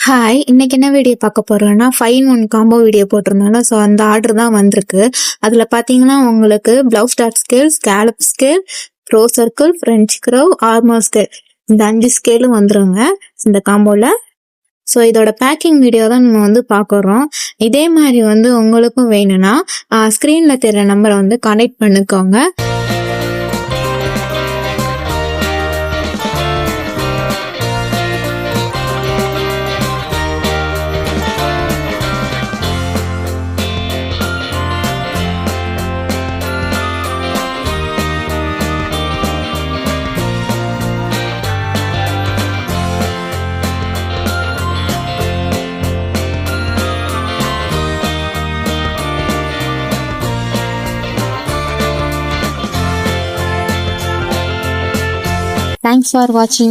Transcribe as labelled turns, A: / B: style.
A: Hi! இன்னைக்கு என்ன video பார்க்க போறோம்னா, 5 in 1 காம்போ வீடியோ போட்டிருந்தோம்ல. ஸோ அந்த ஆர்டர் தான் வந்திருக்கு. அதில் பார்த்தீங்கன்னா உங்களுக்கு blouse dot scale, scallop scale, pro circle, French curve, armour scale இந்த 5 ஸ்கேலும் வந்துருங்க இந்த காம்போவில். ஸோ இதோட பேக்கிங் வீடியோ தான் நம்ம வந்து பார்க்குறோம். இதே மாதிரி வந்து உங்களுக்கும் வேணும்னா ஸ்க்ரீனில் தெரிகிற நம்பரை வந்து கனெக்ட் பண்ணிக்கோங்க. Thanks for watching.